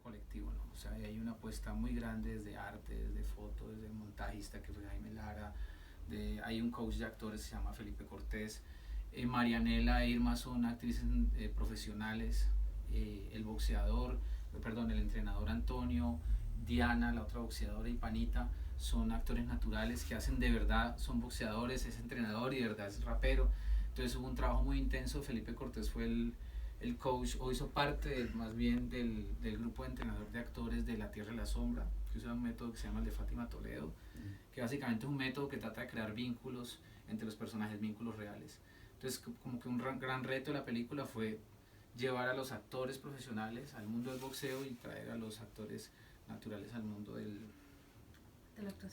colectivo, ¿no? O sea, hay una apuesta muy grande desde arte, desde foto, desde el montajista que fue Jaime Lara, hay un coach de actores que se llama Felipe Cortés, Marianela e Irma son actrices profesionales, el boxeador, perdón, el entrenador Antonio, Diana, la otra boxeadora, y Panita, son actores naturales que hacen de verdad, son boxeadores, es entrenador y de verdad es rapero. Entonces hubo un trabajo muy intenso. Felipe Cortés fue el coach, o hizo parte más bien del grupo de entrenadores de actores de La Tierra y la Sombra, que usa un método que se llama el de Fátima Toledo, que básicamente es un método que trata de crear vínculos entre los personajes, vínculos reales. Entonces como que un gran reto de la película fue llevar a los actores profesionales al mundo del boxeo y traer a los actores naturales al mundo de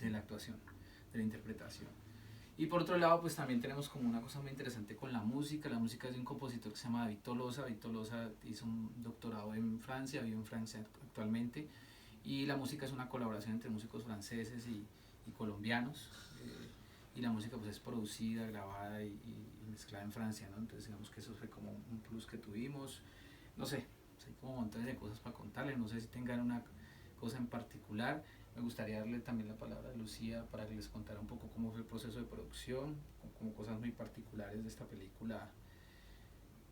la actuación, de la interpretación. Y por otro lado, pues también tenemos como una cosa muy interesante con la música. La música es de un compositor que se llama David Tolosa. David Tolosa hizo un doctorado en Francia, vive en Francia actualmente. Y la música es una colaboración entre músicos franceses y colombianos. Y la música pues es producida, grabada y mezclada en Francia, ¿no? Entonces digamos que eso fue como un plus que tuvimos. No sé, hay como montones de cosas para contarles. No sé si tengan una cosa en particular. Me gustaría darle también la palabra a Lucía para que les contara un poco cómo fue el proceso de producción, como cosas muy particulares de esta película,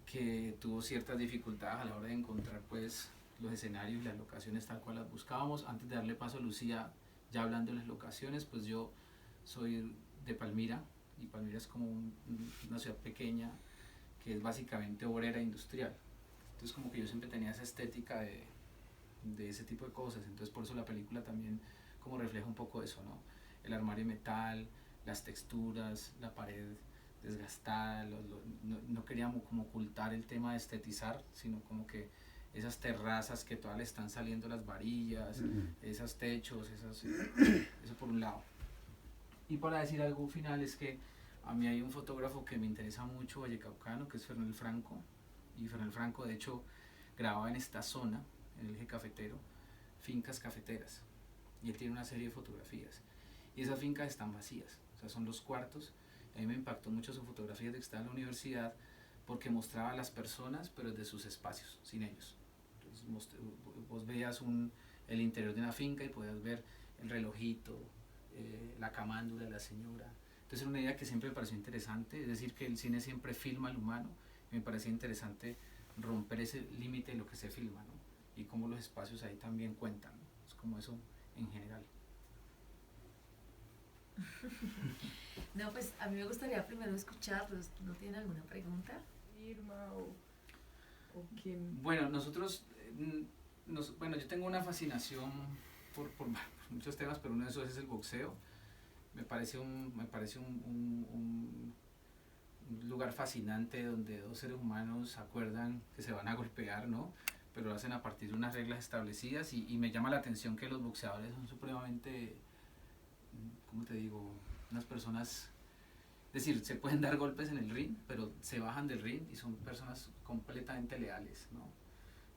que tuvo ciertas dificultades a la hora de encontrar pues los escenarios y las locaciones tal cual las buscábamos. Antes de darle paso a Lucía, ya hablando de las locaciones, pues yo soy de Palmira, y Palmira es como una ciudad pequeña que es básicamente obrera industrial. Entonces como que yo siempre tenía esa estética de ese tipo de cosas. Entonces por eso la película también como refleja un poco eso, ¿no? El armario de metal, las texturas, la pared desgastada, no queríamos como ocultar el tema de estetizar, sino como que esas terrazas que todas le están saliendo las varillas, esos techos, eso por un lado. Y para decir algo final es que a mí hay un fotógrafo que me interesa mucho, vallecaucano, que es Fernel Franco, y Fernel Franco de hecho grababa en esta zona, en el eje cafetero, fincas cafeteras, y él tiene una serie de fotografías, y esas fincas están vacías, o sea, son los cuartos. A mí me impactó mucho su fotografía de que estaba en la universidad, porque mostraba a las personas, pero desde sus espacios, sin ellos. Entonces, vos veías el interior de una finca y podías ver el relojito, la camándula de la señora. Entonces era una idea que siempre me pareció interesante, es decir, que el cine siempre filma al humano, y me parecía interesante romper ese límite de lo que se filma, ¿no? Y cómo los espacios ahí también cuentan, ¿no? Es como eso en general. No, pues a mí me gustaría primero escucharlos. ¿No tienen alguna pregunta? Irma o quién. Bueno, nosotros, bueno, yo tengo una fascinación por muchos temas, pero uno de esos es el boxeo. Me parece un lugar fascinante donde dos seres humanos acuerdan que se van a golpear, ¿no? Pero lo hacen a partir de unas reglas establecidas, y me llama la atención que los boxeadores son supremamente, ¿cómo te digo? Unas personas, es decir, se pueden dar golpes en el ring, pero se bajan del ring y son personas completamente leales, ¿no?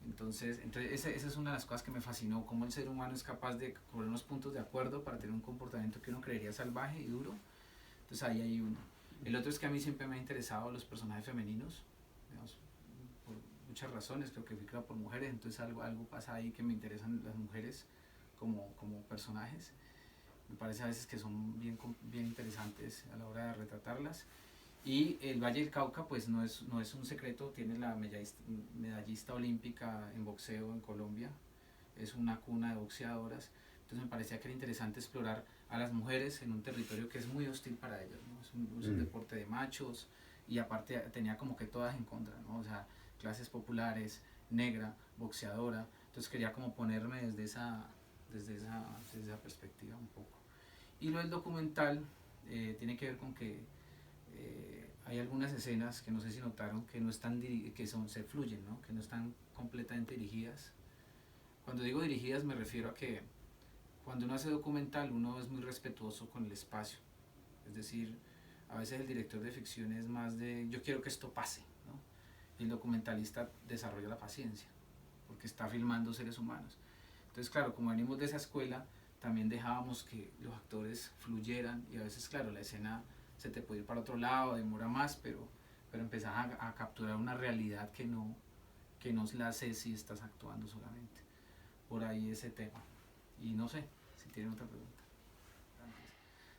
Entonces esa es una de las cosas que me fascinó, cómo el ser humano es capaz de poner unos puntos de acuerdo para tener un comportamiento que uno creería salvaje y duro. Entonces ahí hay uno. El otro es que a mí siempre me ha interesado los personajes femeninos, digamos, por muchas razones. Creo que fui creado por mujeres, entonces algo pasa ahí que me interesan las mujeres como personajes. Me parece a veces que son bien interesantes a la hora de retratarlas. Y el Valle del Cauca pues no es un secreto, tiene la medallista olímpica en boxeo en Colombia, es una cuna de boxeadoras. Entonces me parecía que era interesante explorar a las mujeres en un territorio que es muy hostil para ellas, ¿no? Es un deporte de machos, y aparte tenía como que todas en contra, ¿no? O sea, clases populares, negra, boxeadora. Entonces quería como ponerme desde esa perspectiva un poco. Y lo del documental tiene que ver con que hay algunas escenas que no sé si notaron que no están se fluyen, ¿no? Que no están completamente dirigidas. Cuando digo dirigidas me refiero a que cuando uno hace documental uno es muy respetuoso con el espacio, es decir, a veces el director de ficción es más de yo quiero que esto pase, ¿no? Y el documentalista desarrolla la paciencia porque está filmando seres humanos. Entonces claro, como venimos de esa escuela, también dejábamos que los actores fluyeran, y a veces claro, la escena se te puede ir para otro lado, demora más, pero empezás a capturar una realidad que no la haces si estás actuando solamente. por ahí ese tema. Y no sé si tienen otra pregunta.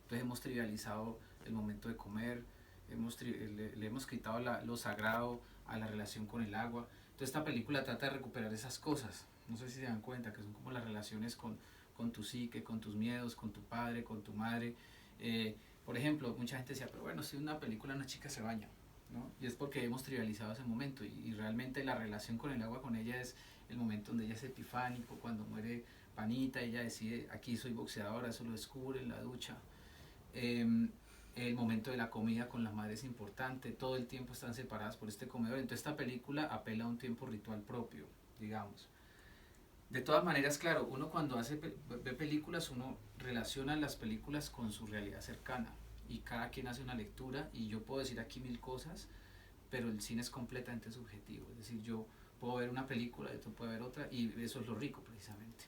Entonces hemos trivializado el momento de comer, le hemos quitado lo sagrado a la relación con el agua. Entonces esta película trata de recuperar esas cosas. No sé si se dan cuenta que son como las relaciones con tu psique, con tus miedos, con tu padre, con tu madre. Por ejemplo, mucha gente decía, pero bueno, si en una película una chica se baña, ¿no? Y es porque hemos trivializado ese momento y realmente la relación con el agua con ella es el momento donde ella es epifánico, cuando muere Panita, ella decide, aquí soy boxeadora, eso lo descubre en la ducha. El momento de la comida con la madre es importante, todo el tiempo están separadas por este comedor, entonces esta película apela a un tiempo ritual propio, digamos. De todas maneras, claro, uno cuando ve películas, uno relaciona las películas con su realidad cercana y cada quien hace una lectura y yo puedo decir aquí 1000 cosas, pero el cine es completamente subjetivo, es decir, yo puedo ver una película y otro puede ver otra y eso es lo rico precisamente.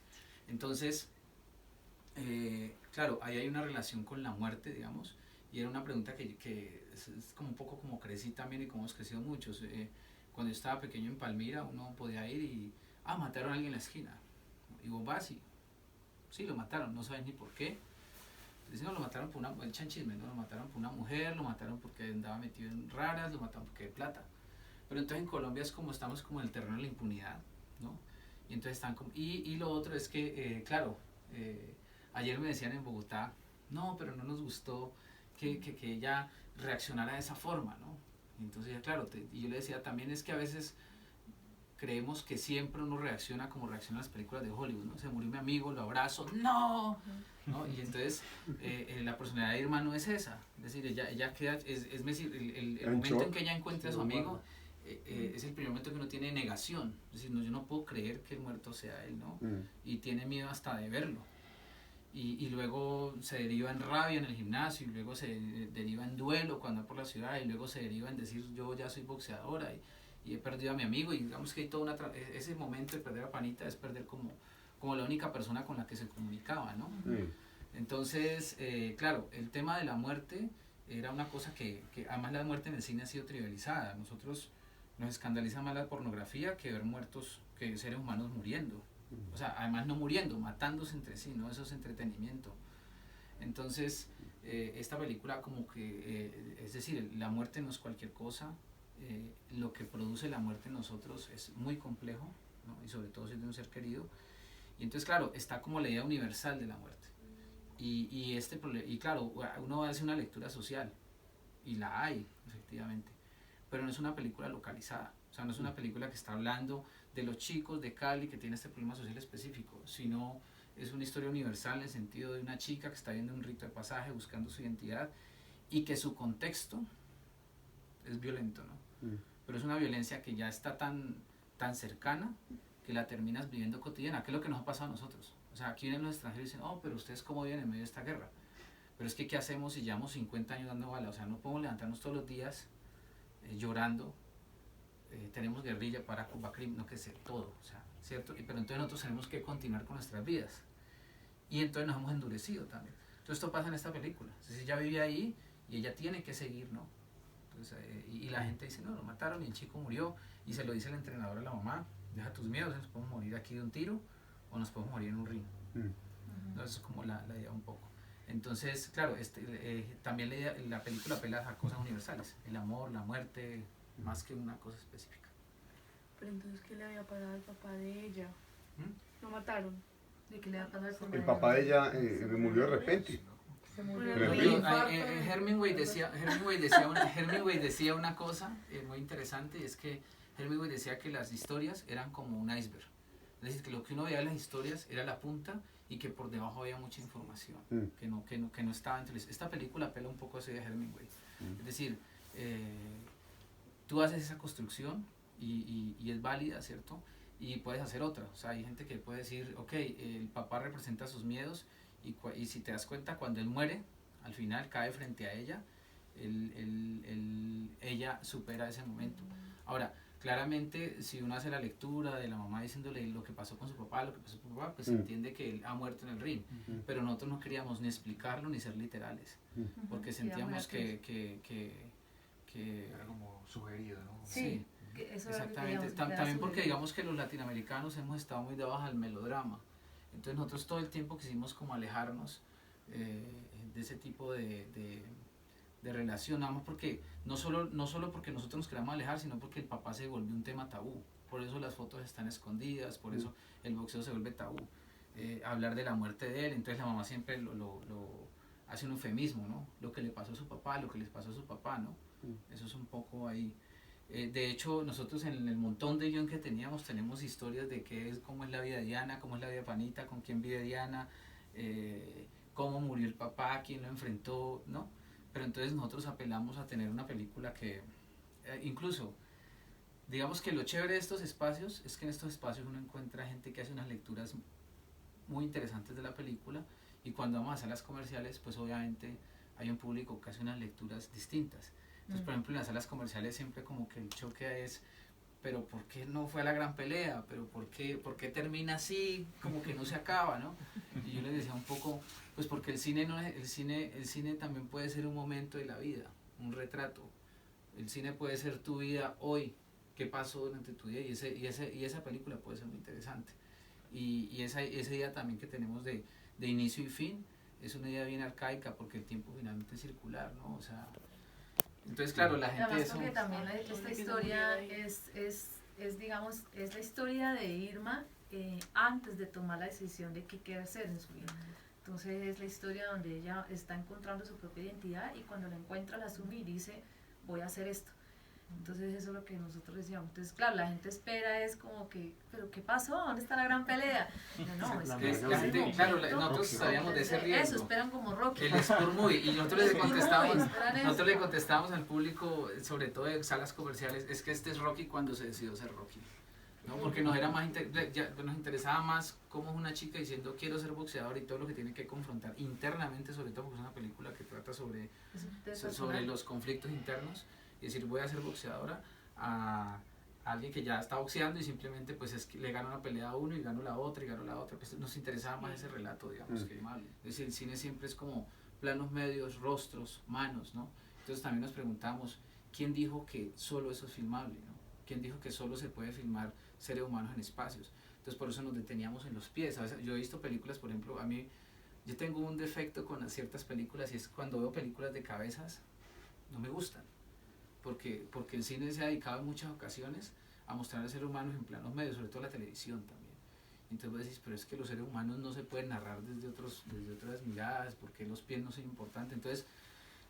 Entonces, claro, ahí hay una relación con la muerte, digamos, y era una pregunta que es como un poco como crecí también y como hemos crecido muchos. Cuando yo estaba pequeño en Palmira, uno podía ir y, mataron a alguien en la esquina. Y vos vas y, sí, lo mataron, no sabes ni por qué. Dicen, no, lo mataron por el chanchisme, ¿no? Lo mataron por una mujer, lo mataron porque andaba metido en raras, lo mataron porque de plata. Pero entonces en Colombia es como estamos como en el terreno de la impunidad, ¿no? Y entonces están como, y lo otro es que, claro, ayer me decían en Bogotá, no, pero no nos gustó que ella reaccionara de esa forma, ¿no? Y entonces, claro, y yo le decía también es que a veces creemos que siempre uno reacciona como reaccionan las películas de Hollywood, ¿no? Se murió mi amigo, lo abrazo, ¡no! ¿No? Y entonces la personalidad de Irma no es esa, es decir, ella queda, es decir, el momento en que ella encuentra a su amigo es el primer momento que uno tiene negación, es decir, no, yo no puedo creer que el muerto sea él, ¿no? Y tiene miedo hasta de verlo. Y luego se deriva en rabia en el gimnasio, y luego se deriva en duelo cuando va por la ciudad, y luego se deriva en decir yo ya soy boxeadora y he perdido a mi amigo, y digamos que hay toda ese momento de perder a Panita es perder como la única persona con la que se comunicaba, ¿no? Entonces, claro, el tema de la muerte era una cosa que además la muerte en el cine ha sido trivializada. Nosotros nos escandaliza más la pornografía que ver muertos, que seres humanos muriendo. O sea, además no muriendo, matándose entre sí, ¿no? Eso es entretenimiento. Entonces, esta película como que, es decir, la muerte no es cualquier cosa, lo que produce la muerte en nosotros es muy complejo, ¿no? Y sobre todo si es de un ser querido. Y entonces, claro, está como la idea universal de la muerte. Y claro, uno hace una lectura social, y la hay, efectivamente, pero no es una película localizada. O sea, no es una película que está hablando de los chicos de Cali que tienen este problema social específico, sino es una historia universal en el sentido de una chica que está viendo un rito de pasaje, buscando su identidad, y que su contexto es violento, ¿no? Pero es una violencia que ya está tan cercana que la terminas viviendo cotidiana, que es lo que nos ha pasado a nosotros. O sea, aquí vienen los extranjeros y dicen, pero ustedes cómo viven en medio de esta guerra. Pero es que, ¿qué hacemos si llevamos 50 años dando bala? O sea, no podemos levantarnos todos los días llorando. Tenemos guerrilla para Cuba, crimen, no que sé, todo, o sea, ¿cierto? Pero entonces nosotros tenemos que continuar con nuestras vidas. Y entonces nos hemos endurecido también. Entonces esto pasa en esta película. Entonces ella vive ahí y ella tiene que seguir, ¿no? Entonces, y la gente dice, no, lo mataron y el chico murió. Y se lo dice el entrenador a la mamá, deja tus miedos, nos podemos morir aquí de un tiro o nos podemos morir en un ring. Entonces es como la idea un poco. Entonces, claro, también la película apela a cosas universales, el amor, la muerte, más que una cosa específica. Pero entonces, ¿qué le había pasado al papá de ella? ¿Lo mataron? ¿De qué le había pasado al papá? El papá de ella murió de repente. Se murió. Hemingway decía una cosa muy interesante, y es que Hemingway decía que las historias eran como un iceberg. Es decir, que lo que uno veía en las historias era la punta y que por debajo había mucha información que no estaba entre esta película apela un poco a ese de Hemingway. Es decir, tú haces esa construcción y es válida, ¿cierto? Y puedes hacer otra. O sea, hay gente que puede decir, ok, el papá representa sus miedos y si te das cuenta, cuando él muere, al final cae frente a ella, ella supera ese momento. Ahora, claramente, si uno hace la lectura de la mamá diciéndole lo que pasó con su papá, pues se entiende que él ha muerto en el ring. Pero nosotros no queríamos ni explicarlo ni ser literales, porque sentíamos que era como sugerido, ¿no? Sí. Eso era lo que Exactamente, queríamos, era también porque subir. digamos que los latinoamericanos hemos estado muy debajo del melodrama, entonces nosotros todo el tiempo quisimos como alejarnos de ese tipo de relación, nada más porque no solo porque nosotros nos queramos alejar, sino porque el papá se volvió un tema tabú, por eso las fotos están escondidas, por eso el boxeo se vuelve tabú, hablar de la muerte de él, entonces la mamá siempre lo hace un eufemismo, ¿no? Lo que le pasó a su papá, lo que les pasó a su papá, ¿no? Eso es un poco ahí. De hecho, nosotros en el montón de guión que teníamos, tenemos historias de cómo es la vida de Diana, cómo es la vida de Panita, con quién vive Diana, cómo murió el papá, quién lo enfrentó, ¿no? Pero entonces nosotros apelamos a tener una película que, incluso, digamos que lo chévere de estos espacios es que en estos espacios uno encuentra gente que hace unas lecturas muy interesantes de la película, y cuando vamos a hacer las comerciales, pues obviamente hay un público que hace unas lecturas distintas. Entonces, por ejemplo, en las salas comerciales siempre como que el choque es, pero ¿por qué no fue a la gran pelea? ¿Pero por qué termina así? Como que no se acaba, ¿no? Y yo les decía un poco, pues porque el cine también puede ser un momento de la vida, un retrato. El cine puede ser tu vida hoy, qué pasó durante tu día, y esa película puede ser muy interesante. Y esa idea también que tenemos de inicio y fin es una idea bien arcaica, porque el tiempo finalmente es circular, ¿no? O sea, entonces claro, la gente... Además porque también esta historia digamos, es la historia de Irma antes de tomar la decisión de qué quiere hacer en su vida. Entonces es la historia donde ella está encontrando su propia identidad, y cuando la encuentra la asume y dice, voy a hacer esto. Entonces eso es lo que nosotros decíamos. Entonces claro, la gente espera, es como que, ¿pero qué pasó? ¿Dónde está la gran pelea? No, es que la gente, claro, nosotros sabíamos de ese riesgo. Eso, esperan como Rocky. El Sport Movie, y nosotros le contestábamos al público, sobre todo de salas comerciales, es que este es Rocky cuando se decidió ser Rocky, ¿no? Porque nos interesaba más cómo es una chica diciendo quiero ser boxeador, y todo lo que tiene que confrontar internamente, sobre todo porque es una película que trata sobre los conflictos internos, y decir voy a ser boxeadora, a alguien que ya está boxeando y simplemente pues es que le gana una pelea a uno y gano la otra y gano la otra. Pues nos interesaba más ese relato, digamos, que mal. Es decir, el cine siempre es como planos medios, rostros, manos, ¿no? Entonces también nos preguntamos, ¿quién dijo que solo eso es filmable, ¿no? ¿Quién dijo que solo se puede filmar seres humanos en espacios? Entonces por eso nos deteníamos en los pies. A veces, yo he visto películas, por ejemplo, yo tengo un defecto con ciertas películas, y es cuando veo películas de cabezas, no me gustan. Porque el cine se ha dedicado en muchas ocasiones a mostrar a seres humanos en planos medios, sobre todo la televisión también. Entonces vos decís, pero es que los seres humanos no se pueden narrar desde otras miradas, porque los pies no son importantes. Entonces,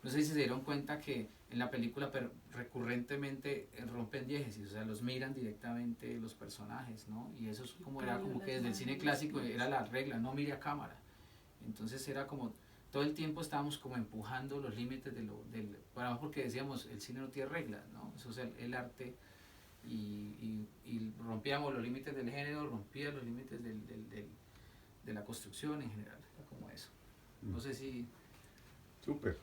no sé si se dieron cuenta que en la película recurrentemente rompen diégesis, o sea, los miran directamente los personajes, ¿no? Y eso es era como que desde el cine clásico era la regla, no mire a cámara. Entonces era como... todo el tiempo estábamos como empujando los límites bueno, porque decíamos, el cine no tiene reglas, ¿no? Eso es el arte, y rompíamos los límites del género, rompía los límites de la construcción en general, era como eso. No sé si... Súper.